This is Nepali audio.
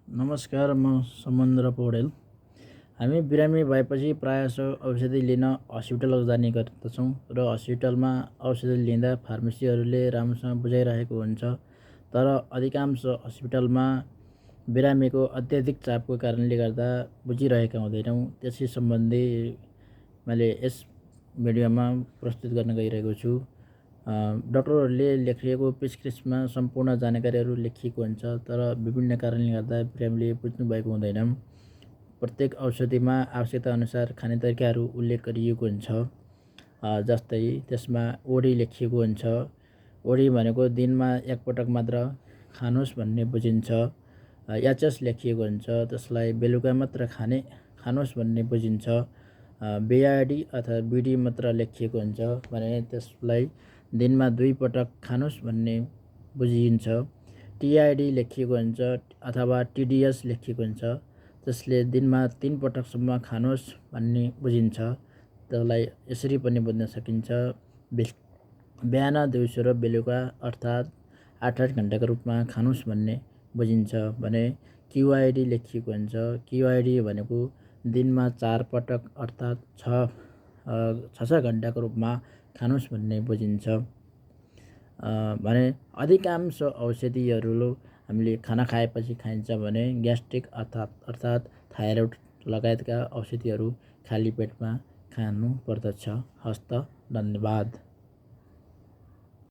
नमस्कार, म समुद्र पौडेल। हामी बिरामी भएपछि प्रायःजसो औषधि लिन हस्पिटल जाने गर्दछौँ र हस्पिटलमा औषधि लिँदा फार्मेसीहरूले राम्रोसँग बुझाइरहेको हुन्छ। तर अधिकांश हस्पिटलमा बिरामीको अत्याधिक चापको कारणले गर्दा बुझिरहेका हुँदैनौँ। त्यसै सम्बन्धी मैले यस भिडियोमा प्रस्तुत गर्न गइरहेको छु। डाक्टरहरूले लेखिएको प्रिस्क्रिप्सनमा सम्पूर्ण जानकारीहरू लेखिएको हुन्छ, तर विभिन्न कारणले गर्दा बिरामीले बुझ्नुभएको हुँदैन। प्रत्येक औषधिमा आवश्यकता अनुसार खाने तरिकाहरू उल्लेख गरिएको हुन्छ। जस्तै त्यसमा ओडी लेखिएको हुन्छ। ओडी भनेको दिनमा एकपटक मात्र खानुहोस् भन्ने बुझिन्छ। एचएस लेखिएको हुन्छ, त्यसलाई बेलुका मात्र खानुहोस् भन्ने बुझिन्छ। बिआरडी अथवा बिडी मात्र लेखिएको हुन्छ भने त्यसलाई दिनमा 2 पटक खानुहोस् भन्ने बुझिन्छ। टिआइडी लेखिएको हुन्छ अथवा टिडिएस लेखिएको हुन्छ, त्यसले दिनमा 3 पटकसम्म खानुहोस् भन्ने बुझिन्छ। त्यसलाई यसरी पनि बुझ्न सकिन्छ, बिहान, दिउँसो र बेलुका अर्थात् 8-8 घन्टाको रूपमा खानुहोस् भन्ने बुझिन्छ भने क्युआइडी लेखिएको हुन्छ। क्युआइडी भनेको दिनमा 4 पटक अर्थात् 6 घन्टाको रूपमा खानुहोस् भन्ने बुझिन्छ। भने अधिकांश औषधिहरू हामीले खाना खाएपछि खाइन्छ भने ग्यास्ट्रिक अर्थात् थाइरोइड लगायतका औषधिहरू खाली पेटमा खानु पर्दछ। हस्त, धन्यवाद।